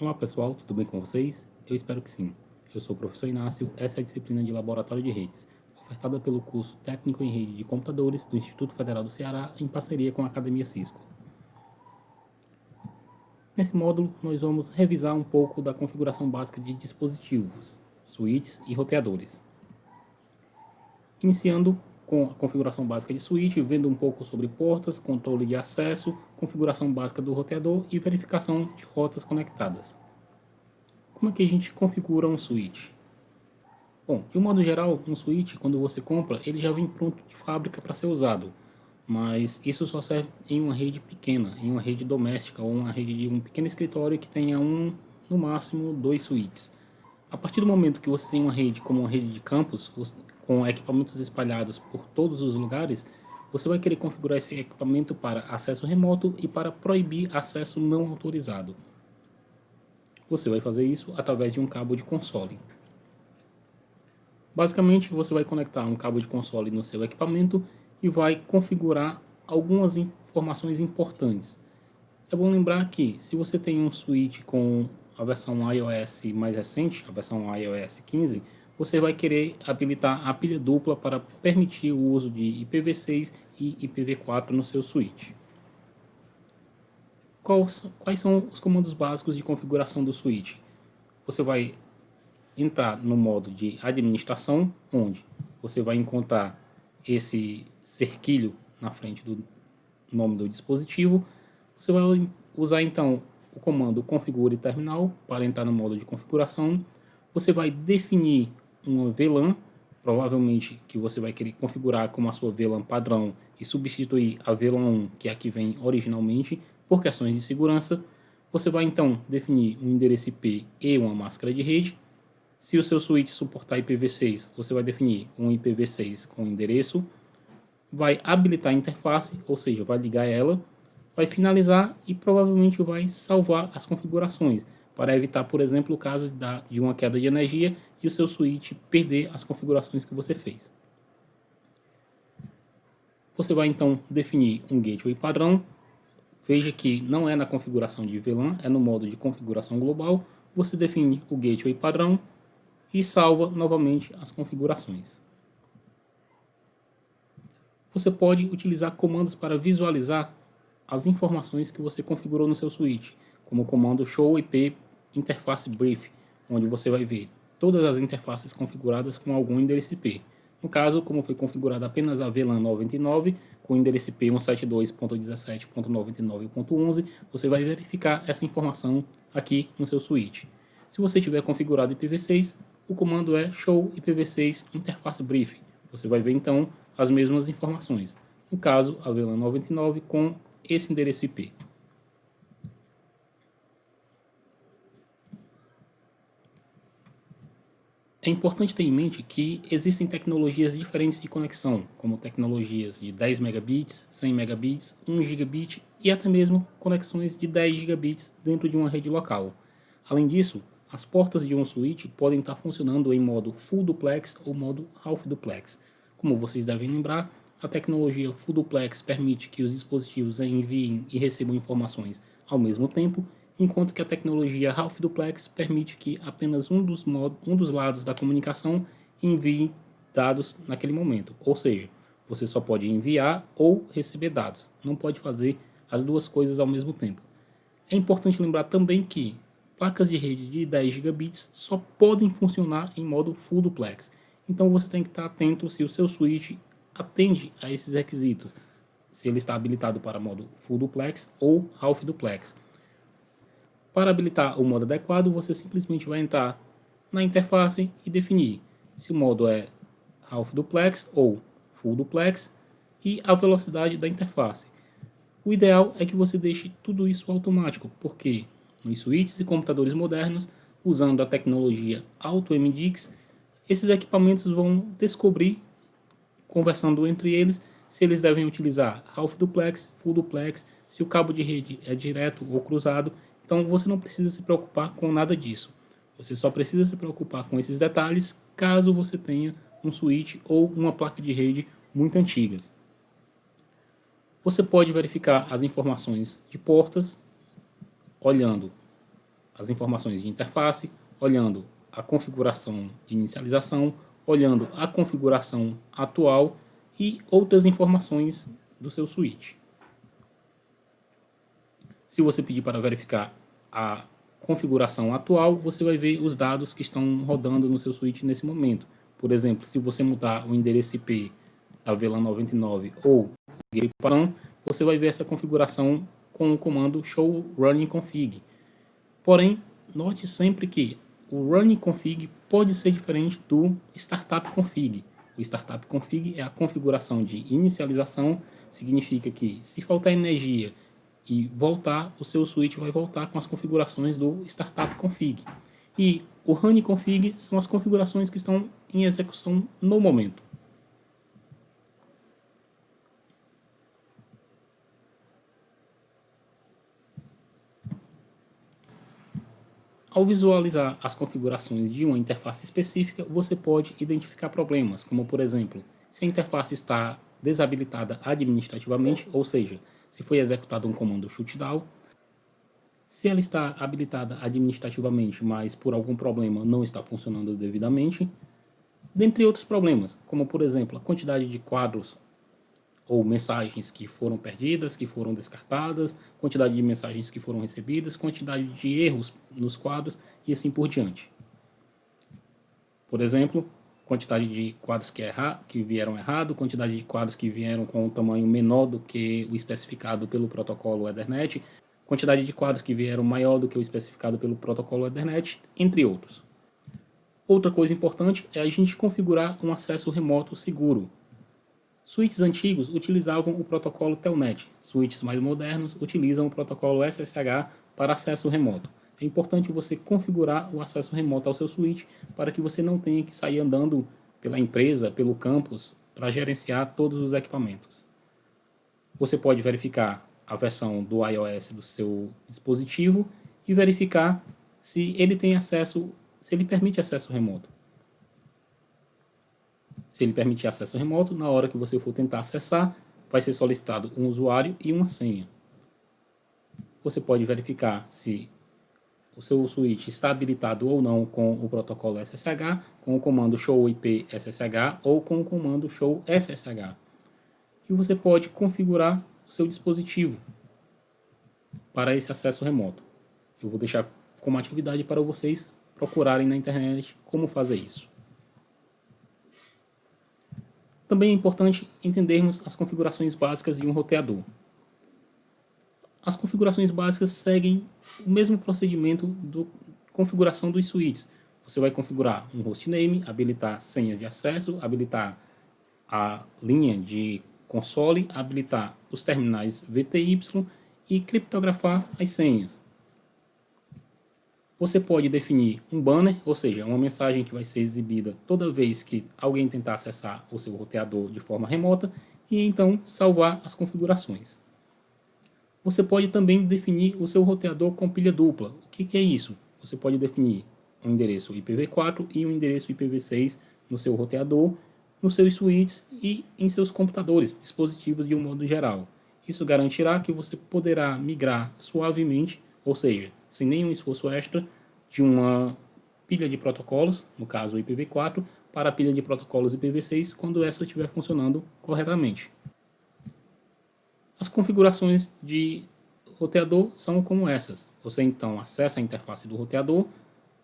Olá pessoal, tudo bem com vocês? Eu espero que sim. Eu sou o professor Inácio, essa é a disciplina de Laboratório de Redes, ofertada pelo curso Técnico em Rede de Computadores do Instituto Federal do Ceará em parceria com a Academia Cisco. Nesse módulo, nós vamos revisar um pouco da configuração básica de dispositivos, switches e roteadores. Iniciando com a configuração básica de switch, vendo um pouco sobre portas, controle de acesso, configuração básica do roteador e verificação de rotas conectadas. Como é que a gente configura um switch? Bom, de um modo geral, um switch, quando você compra, ele já vem pronto de fábrica para ser usado. Mas isso só serve em uma rede pequena, em uma rede doméstica ou uma rede de um pequeno escritório que tenha no máximo, dois switches. A partir do momento que você tem uma rede como uma rede de campus, com equipamentos espalhados por todos os lugares, você vai querer configurar esse equipamento para acesso remoto e para proibir acesso não autorizado. Você vai fazer isso através de um cabo de console. Basicamente, você vai conectar um cabo de console no seu equipamento e vai configurar algumas informações importantes. É bom lembrar que, se você tem um switch com a versão iOS mais recente, a versão iOS 15, você vai querer habilitar a pilha dupla para permitir o uso de IPv6 e IPv4 no seu switch. Quais são os comandos básicos de configuração do switch? Você vai entrar no modo de administração, onde você vai encontrar esse cerquilho na frente do nome do dispositivo. Você vai usar então o comando configure terminal para entrar no modo de configuração. Você vai definir uma VLAN, provavelmente que você vai querer configurar como a sua VLAN padrão e substituir a VLAN 1, que é a que vem originalmente, por questões de segurança. Você vai então definir um endereço IP e uma máscara de rede. Se o seu switch suportar IPv6, você vai definir um IPv6 com endereço, vai habilitar a interface, ou seja, vai ligar ela, vai finalizar e provavelmente vai salvar as configurações, para evitar, por exemplo, o caso de uma queda de energia e o seu switch perder as configurações que você fez. Você vai então definir um gateway padrão. Veja que não é na configuração de VLAN, é no modo de configuração global. Você define o gateway padrão e salva novamente as configurações. Você pode utilizar comandos para visualizar as informações que você configurou no seu switch, como o comando show IP interface brief, onde você vai ver todas as interfaces configuradas com algum endereço IP. No caso, como foi configurada apenas a VLAN 99, com o endereço IP 172.17.99.11, você vai verificar essa informação aqui no seu switch. Se você tiver configurado IPv6, o comando é show IPv6 interface brief. Você vai ver então as mesmas informações. No caso, a VLAN 99 com esse endereço IP. É importante ter em mente que existem tecnologias diferentes de conexão, como tecnologias de 10 megabits, 100 megabits, 1 gigabit e até mesmo conexões de 10 gigabits dentro de uma rede local. Além disso, as portas de um switch podem estar funcionando em modo Full Duplex ou modo Half Duplex. Como vocês devem lembrar, a tecnologia Full Duplex permite que os dispositivos enviem e recebam informações ao mesmo tempo, enquanto que a tecnologia Half Duplex permite que apenas um dos lados da comunicação envie dados naquele momento. Ou seja, você só pode enviar ou receber dados, não pode fazer as duas coisas ao mesmo tempo. É importante lembrar também que placas de rede de 10 gigabits só podem funcionar em modo Full Duplex. Então você tem que estar atento se o seu switch atende a esses requisitos, se ele está habilitado para modo Full Duplex ou Half Duplex. Para habilitar o modo adequado, você simplesmente vai entrar na interface e definir se o modo é Half Duplex ou Full Duplex e a velocidade da interface. O ideal é que você deixe tudo isso automático, porque nos switches e computadores modernos, usando a tecnologia AutoMDix, esses equipamentos vão descobrir, conversando entre eles, se eles devem utilizar Half Duplex, Full Duplex, se o cabo de rede é direto ou cruzado. Então você não precisa se preocupar com nada disso. Você só precisa se preocupar com esses detalhes caso você tenha um switch ou uma placa de rede muito antigas. Você pode verificar as informações de portas olhando as informações de interface, olhando a configuração de inicialização, olhando a configuração atual e outras informações do seu switch. Se você pedir para verificar a configuração atual, você vai ver os dados que estão rodando no seu switch nesse momento. Por exemplo, se você mudar o endereço IP da VLAN 99 ou gateway padrão, você vai ver essa configuração com o comando show running config. Porém, note sempre que o running config pode ser diferente do startup config. O startup config é a configuração de inicialização, significa que se faltar energia e voltar, o seu switch vai voltar com as configurações do startup config. E o running config são as configurações que estão em execução no momento. Ao visualizar as configurações de uma interface específica, você pode identificar problemas, como por exemplo, se a interface está desabilitada administrativamente, ou seja, se foi executado um comando shutdown, se ela está habilitada administrativamente, mas por algum problema não está funcionando devidamente, dentre outros problemas, como por exemplo, a quantidade de quadros ou mensagens que foram perdidas, que foram descartadas, quantidade de mensagens que foram recebidas, quantidade de erros nos quadros e assim por diante. Por exemplo, quantidade de quadros que vieram errado, quantidade de quadros que vieram com um tamanho menor do que o especificado pelo protocolo Ethernet, quantidade de quadros que vieram maior do que o especificado pelo protocolo Ethernet, entre outros. Outra coisa importante é a gente configurar um acesso remoto seguro. Switches antigos utilizavam o protocolo Telnet. Switches mais modernos utilizam o protocolo SSH para acesso remoto. É importante você configurar o acesso remoto ao seu switch para que você não tenha que sair andando pela empresa, pelo campus, para gerenciar todos os equipamentos. Você pode verificar a versão do iOS do seu dispositivo e verificar se ele tem acesso, se ele permite acesso remoto. Se ele permitir acesso remoto, na hora que você for tentar acessar, vai ser solicitado um usuário e uma senha. Você pode verificar se o seu switch está habilitado ou não com o protocolo SSH, com o comando show IP SSH ou com o comando show SSH. E você pode configurar o seu dispositivo para esse acesso remoto. Eu vou deixar como atividade para vocês procurarem na internet como fazer isso. Também é importante entendermos as configurações básicas de um roteador. As configurações básicas seguem o mesmo procedimento da configuração dos switches. Você vai configurar um hostname, habilitar senhas de acesso, habilitar a linha de console, habilitar os terminais VTY e criptografar as senhas. Você pode definir um banner, ou seja, uma mensagem que vai ser exibida toda vez que alguém tentar acessar o seu roteador de forma remota e então salvar as configurações. Você pode também definir o seu roteador com pilha dupla. O que é isso? Você pode definir um endereço IPv4 e um endereço IPv6 no seu roteador, nos seus switches e em seus computadores, dispositivos de um modo geral. Isso garantirá que você poderá migrar suavemente, ou seja, sem nenhum esforço extra, de uma pilha de protocolos, no caso o IPv4, para a pilha de protocolos IPv6 quando essa estiver funcionando corretamente. As configurações de roteador são como essas. Você então acessa a interface do roteador,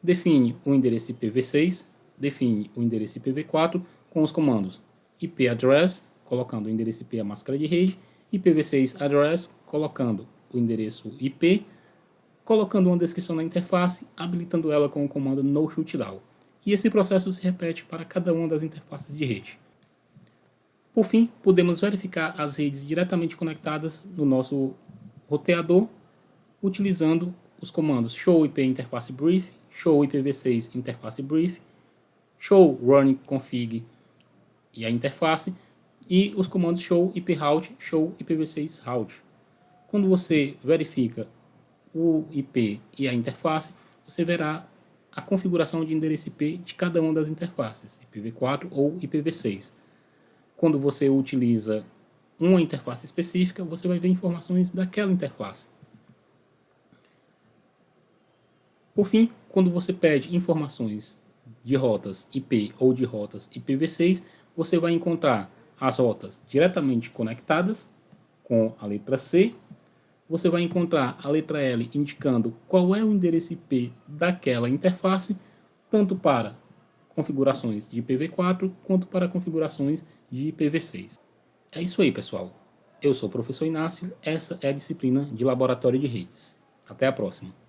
define o endereço IPv6, define o endereço IPv4 com os comandos IP address, colocando o endereço IP a máscara de rede, IPv6 address, colocando o endereço IP, colocando uma descrição na interface, habilitando ela com o comando no shutdown. E esse processo se repete para cada uma das interfaces de rede. Por fim, podemos verificar as redes diretamente conectadas no nosso roteador, utilizando os comandos show IP interface brief, show IPv6 interface brief, show running config e a interface, e os comandos show IP route, show IPv6 route. Quando você verifica o IP e a interface, você verá a configuração de endereço IP de cada uma das interfaces, IPv4 ou IPv6. Quando você utiliza uma interface específica, você vai ver informações daquela interface. Por fim, quando você pede informações de rotas IP ou de rotas IPv6, você vai encontrar as rotas diretamente conectadas com a letra C. Você vai encontrar a letra L indicando qual é o endereço IP daquela interface, tanto para configurações de IPv4 quanto para configurações de IPv6. É isso aí, pessoal. Eu sou o professor Inácio, essa é a disciplina de Laboratório de Redes. Até a próxima.